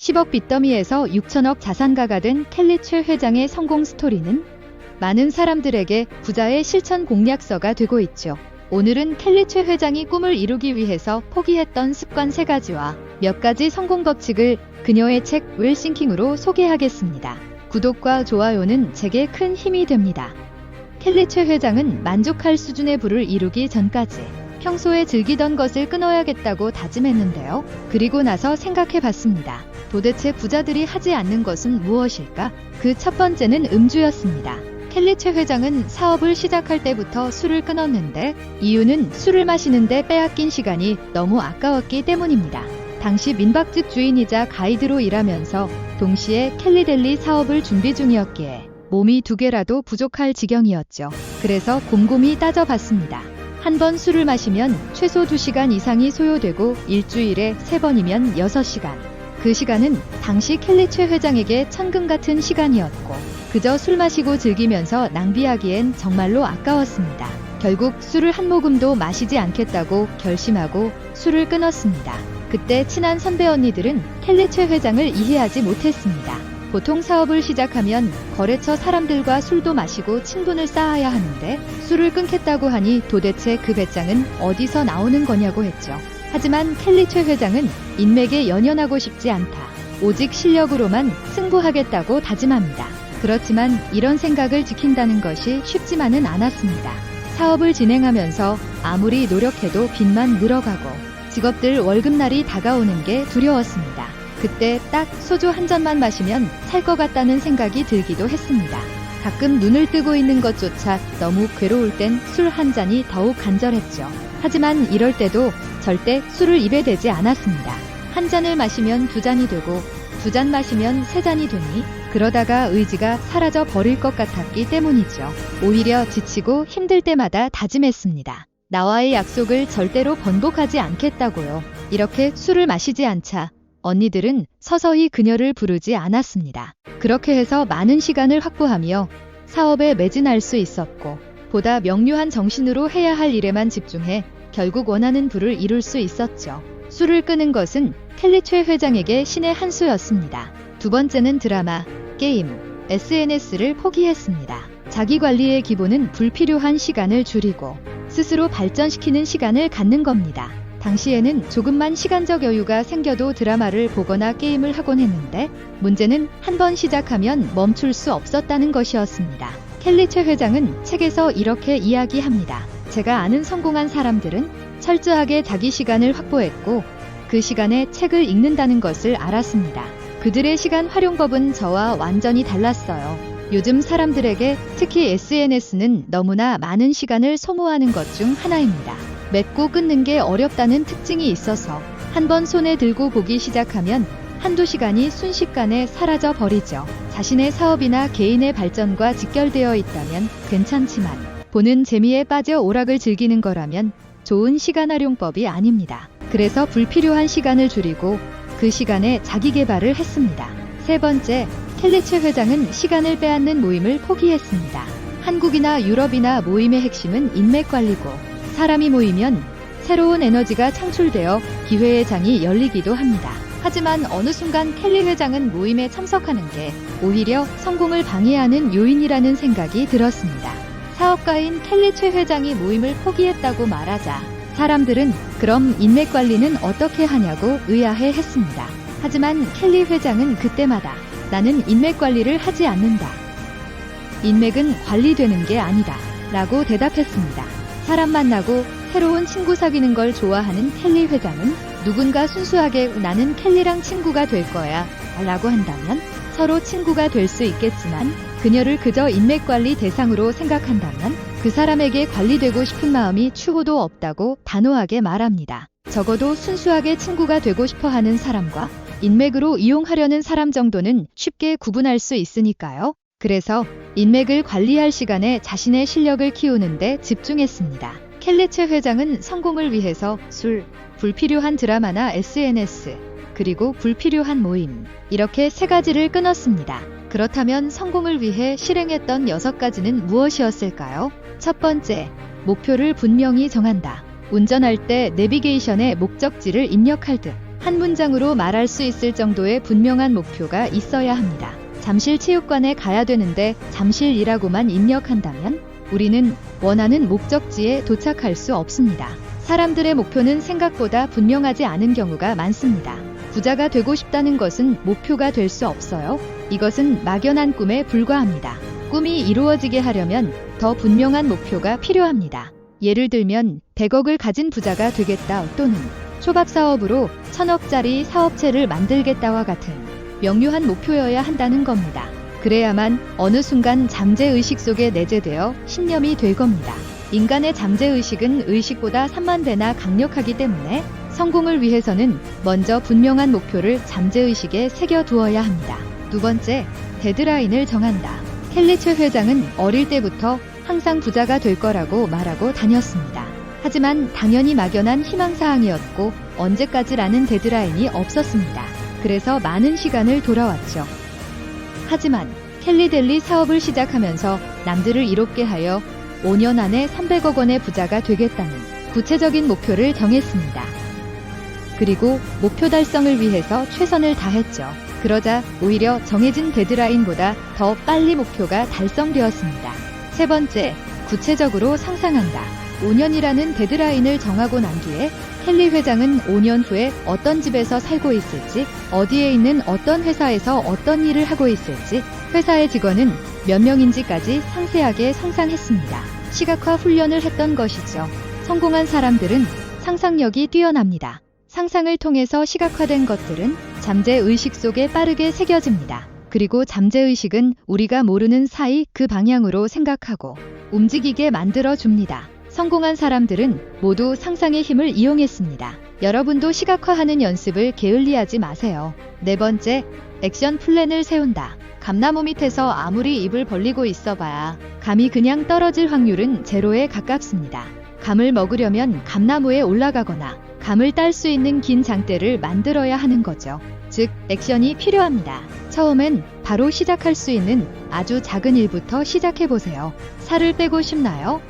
10억 빚더미에서 6천억 자산가가 된 켈리 최 회장의 성공 스토리는 많은 사람들에게 부자의 실천 공략서가 되고 있죠. 오늘은 켈리 최 회장이 꿈을 이루기 위해서 포기했던 습관 3가지와 몇 가지 성공 법칙을 그녀의 책 웰싱킹으로 소개하겠습니다. 구독과 좋아요는 제게 큰 힘이 됩니다. 켈리 최 회장은 만족할 수준의 부를 이루기 전까지 평소에 즐기던 것을 끊어야겠다고 다짐했는데요. 그리고 나서 생각해봤습니다. 도대체 부자들이 하지 않는 것은 무엇일까? 그 첫 번째는 음주였습니다. 켈리 최 회장은 사업을 시작할 때부터 술을 끊었는데 이유는 술을 마시는데 빼앗긴 시간이 너무 아까웠기 때문입니다. 당시 민박집 주인이자 가이드로 일하면서 동시에 켈리델리 사업을 준비 중이었기에 몸이 2개라도 부족할 지경이었죠. 그래서 곰곰이 따져봤습니다. 한 번 술을 마시면 최소 2시간 이상이 소요되고 일주일에 3번이면 6시간. 그 시간은 당시 켈리 최 회장에게 천금 같은 시간이었고 그저 술 마시고 즐기면서 낭비하기엔 정말로 아까웠습니다. 결국 술을 한 모금도 마시지 않겠다고 결심하고 술을 끊었습니다. 그때 친한 선배 언니들은 켈리 최 회장을 이해하지 못했습니다. 보통 사업을 시작하면 거래처 사람들과 술도 마시고 친분을 쌓아야 하는데 술을 끊겠다고 하니 도대체 그 배짱은 어디서 나오는 거냐고 했죠. 하지만 켈리 최 회장은 인맥에 연연하고 싶지 않다. 오직 실력으로만 승부하겠다고 다짐합니다. 그렇지만 이런 생각을 지킨다는 것이 쉽지만은 않았습니다. 사업을 진행하면서 아무리 노력해도 빚만 늘어가고 직업들 월급날이 다가오는 게 두려웠습니다. 그때 딱 소주 한 잔만 마시면 살 것 같다는 생각이 들기도 했습니다. 가끔 눈을 뜨고 있는 것조차 너무 괴로울 땐 술 한 잔이 더욱 간절했죠. 하지만 이럴 때도 절대 술을 입에 대지 않았습니다. 한 잔을 마시면 2잔이 되고 2잔 마시면 3잔이 되니 그러다가 의지가 사라져 버릴 것 같았기 때문이죠. 오히려 지치고 힘들 때마다 다짐했습니다. 나와의 약속을 절대로 번복하지 않겠다고요. 이렇게 술을 마시지 않자 언니들은 서서히 그녀를 부르지 않았습니다. 그렇게 해서 많은 시간을 확보하며 사업에 매진할 수 있었고 보다 명료한 정신으로 해야 할 일에만 집중해 결국 원하는 부를 이룰 수 있었죠. 술을 끄는 것은 켈리 최 회장에게 신의 한 수였습니다. 두 번째는 드라마, 게임, SNS를 포기했습니다. 자기 관리의 기본은 불필요한 시간을 줄이고 스스로 발전시키는 시간을 갖는 겁니다. 당시에는 조금만 시간적 여유가 생겨도 드라마를 보거나 게임을 하곤 했는데 문제는 한 번 시작하면 멈출 수 없었다는 것이었습니다. 켈리 최 회장은 책에서 이렇게 이야기합니다. 제가 아는 성공한 사람들은 철저하게 자기 시간을 확보했고 그 시간에 책을 읽는다는 것을 알았습니다. 그들의 시간 활용법은 저와 완전히 달랐어요. 요즘 사람들에게 특히 SNS는 너무나 많은 시간을 소모하는 것 중 하나입니다. 맺고 끊는 게 어렵다는 특징이 있어서 한번 손에 들고 보기 시작하면 한두 시간이 순식간에 사라져 버리죠. 자신의 사업이나 개인의 발전과 직결되어 있다면 괜찮지만 보는 재미에 빠져 오락을 즐기는 거라면 좋은 시간 활용법이 아닙니다. 그래서 불필요한 시간을 줄이고 그 시간에 자기 개발을 했습니다. 세 번째, 켈리 최 회장은 시간을 빼앗는 모임을 포기했습니다. 한국이나 유럽이나 모임의 핵심은 인맥 관리고 사람이 모이면 새로운 에너지가 창출되어 기회의 장이 열리기도 합니다. 하지만 어느 순간 켈리 회장은 모임에 참석하는 게 오히려 성공을 방해하는 요인이라는 생각이 들었습니다. 사업가인 켈리 최 회장이 모임을 포기했다고 말하자 사람들은 그럼 인맥 관리는 어떻게 하냐고 의아해 했습니다. 하지만 켈리 회장은 그때마다 나는 인맥 관리를 하지 않는다. 인맥은 관리되는 게 아니다. 라고 대답했습니다. 사람 만나고 새로운 친구 사귀는 걸 좋아하는 켈리 회장은 누군가 순수하게 나는 켈리랑 친구가 될 거야 라고 한다면 서로 친구가 될 수 있겠지만 그녀를 그저 인맥관리 대상으로 생각한다면 그 사람에게 관리되고 싶은 마음이 추호도 없다고 단호하게 말합니다. 적어도 순수하게 친구가 되고 싶어 하는 사람과 인맥으로 이용하려는 사람 정도는 쉽게 구분할 수 있으니까요. 그래서 인맥을 관리할 시간에 자신의 실력을 키우는 데 집중했습니다. 켈리 최 회장은 성공을 위해서 술, 불필요한 드라마나 SNS, 그리고 불필요한 모임, 이렇게 3가지를 끊었습니다. 그렇다면 성공을 위해 실행했던 6가지는 무엇이었을까요? 첫 번째, 목표를 분명히 정한다. 운전할 때 내비게이션에 목적지를 입력할 듯 한 문장으로 말할 수 있을 정도의 분명한 목표가 있어야 합니다. 잠실체육관에 가야 되는데 잠실이라고만 입력한다면 우리는 원하는 목적지에 도착할 수 없습니다. 사람들의 목표는 생각보다 분명하지 않은 경우가 많습니다. 부자가 되고 싶다는 것은 목표가 될 수 없어요. 이것은 막연한 꿈에 불과합니다. 꿈이 이루어지게 하려면 더 분명한 목표가 필요합니다. 예를 들면 100억을 가진 부자가 되겠다 또는 초밥 사업으로 1000억짜리 사업체를 만들겠다와 같은 명료한 목표여야 한다는 겁니다. 그래야만 어느 순간 잠재의식 속에 내재되어 신념이 될 겁니다. 인간의 잠재의식은 의식보다 3만 배나 강력하기 때문에 성공을 위해서는 먼저 분명한 목표를 잠재의식에 새겨두어야 합니다. 두 번째, 데드라인을 정한다. 켈리 최 회장은 어릴 때부터 항상 부자가 될 거라고 말하고 다녔습니다. 하지만 당연히 막연한 희망사항이었고 언제까지라는 데드라인이 없었습니다. 그래서 많은 시간을 돌아왔죠. 하지만 켈리델리 사업을 시작하면서 남들을 이롭게 하여 5년 안에 300억 원의 부자가 되겠다는 구체적인 목표를 정했습니다. 그리고 목표 달성을 위해서 최선을 다했죠. 그러자 오히려 정해진 데드라인보다 더 빨리 목표가 달성되었습니다. 세 번째, 구체적으로 상상한다. 5년이라는 데드라인을 정하고 난 뒤에 켈리 회장은 5년 후에 어떤 집에서 살고 있을지, 어디에 있는 어떤 회사에서 어떤 일을 하고 있을지, 회사의 직원은 몇 명인지까지 상세하게 상상했습니다. 시각화 훈련을 했던 것이죠. 성공한 사람들은 상상력이 뛰어납니다. 상상을 통해서 시각화된 것들은 잠재의식 속에 빠르게 새겨집니다. 그리고 잠재의식은 우리가 모르는 사이 그 방향으로 생각하고 움직이게 만들어줍니다. 성공한 사람들은 모두 상상의 힘을 이용했습니다. 여러분도 시각화하는 연습을 게을리하지 마세요. 네 번째, 액션 플랜을 세운다. 감나무 밑에서 아무리 입을 벌리고 있어봐야 감이 그냥 떨어질 확률은 제로에 가깝습니다. 감을 먹으려면 감나무에 올라가거나 감을 딸 수 있는 긴 장대를 만들어야 하는 거죠. 즉, 액션이 필요합니다. 처음엔 바로 시작할 수 있는 아주 작은 일부터 시작해보세요. 살을 빼고 싶나요?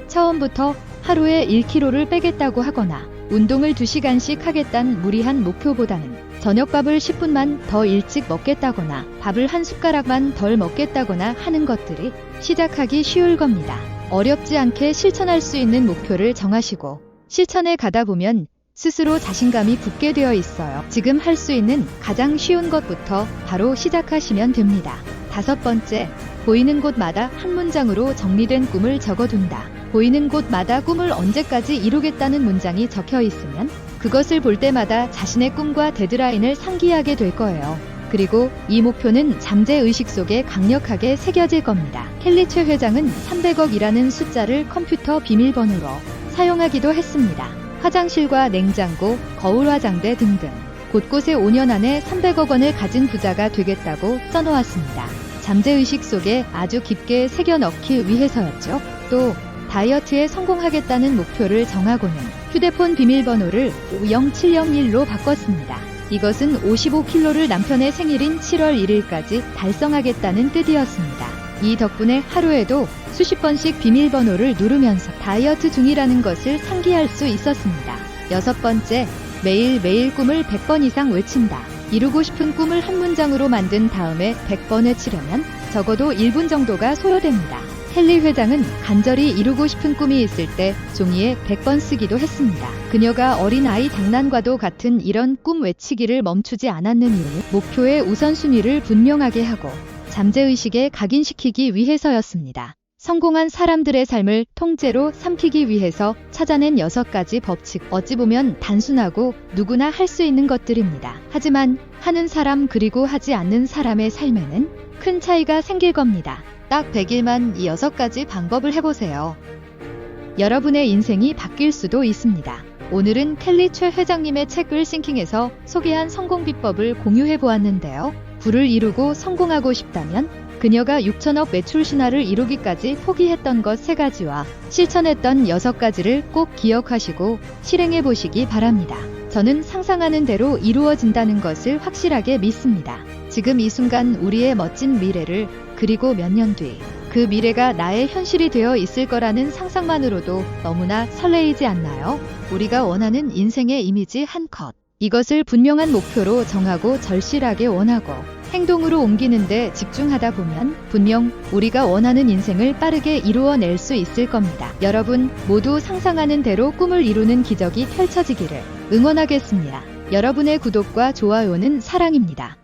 처음부터 하루에 1kg를 빼겠다고 하거나 운동을 2시간씩 하겠다는 무리한 목표보다는 저녁밥을 10분만 더 일찍 먹겠다거나 밥을 한 숟가락만 덜 먹겠다거나 하는 것들이 시작하기 쉬울 겁니다. 어렵지 않게 실천할 수 있는 목표를 정하시고 실천에 가다 보면 스스로 자신감이 붙게 되어 있어요. 지금 할 수 있는 가장 쉬운 것부터 바로 시작하시면 됩니다. 다섯 번째, 보이는 곳마다 한 문장으로 정리된 꿈을 적어둔다. 보이는 곳마다 꿈을 언제까지 이루겠다는 문장이 적혀 있으면 그것을 볼 때마다 자신의 꿈과 데드라인을 상기하게 될 거예요. 그리고 이 목표는 잠재의식 속에 강력하게 새겨질 겁니다. 켈리 최 회장은 300억이라는 숫자를 컴퓨터 비밀번호로 사용하기도 했습니다. 화장실과 냉장고, 거울 화장대 등등 곳곳에 5년 안에 300억 원을 가진 부자가 되겠다고 써놓았습니다. 잠재의식 속에 아주 깊게 새겨넣기 위해서였죠. 또 다이어트에 성공하겠다는 목표를 정하고는 휴대폰 비밀번호를 50701로 바꿨습니다. 이것은 55kg를 남편의 생일인 7월 1일까지 달성하겠다는 뜻이었습니다. 이 덕분에 하루에도 수십 번씩 비밀번호를 누르면서 다이어트 중이라는 것을 상기할 수 있었습니다. 여섯 번째, 매일매일 꿈을 100번 이상 외친다. 이루고 싶은 꿈을 한 문장으로 만든 다음에 100번 외치려면 적어도 1분 정도가 소요됩니다. 켈리 회장은 간절히 이루고 싶은 꿈이 있을 때 종이에 100번 쓰기도 했습니다. 그녀가 어린아이 장난과도 같은 이런 꿈 외치기를 멈추지 않았는 이유는 목표의 우선순위를 분명하게 하고 잠재의식에 각인시키기 위해서였습니다. 성공한 사람들의 삶을 통째로 삼키기 위해서 찾아낸 6가지 법칙. 어찌 보면 단순하고 누구나 할 수 있는 것들입니다. 하지만 하는 사람 그리고 하지 않는 사람의 삶에는 큰 차이가 생길 겁니다. 딱 100일만 이 6가지 방법을 해보세요. 여러분의 인생이 바뀔 수도 있습니다. 오늘은 켈리 최 회장님의 책 을싱킹에서 소개한 성공 비법을 공유해 보았는데요. 부를 이루고 성공하고 싶다면 그녀가 6천억 매출 신화를 이루기까지 포기했던 것 3가지와 실천했던 6가지를 꼭 기억하시고 실행해 보시기 바랍니다. 저는 상상하는 대로 이루어진다는 것을 확실하게 믿습니다. 지금 이 순간 우리의 멋진 미래를 그리고 몇 년 뒤 그 미래가 나의 현실이 되어 있을 거라는 상상만으로도 너무나 설레이지 않나요? 우리가 원하는 인생의 이미지 한 컷. 이것을 분명한 목표로 정하고 절실하게 원하고 행동으로 옮기는데 집중하다 보면 분명 우리가 원하는 인생을 빠르게 이루어낼 수 있을 겁니다. 여러분 모두 상상하는 대로 꿈을 이루는 기적이 펼쳐지기를 응원하겠습니다. 여러분의 구독과 좋아요는 사랑입니다.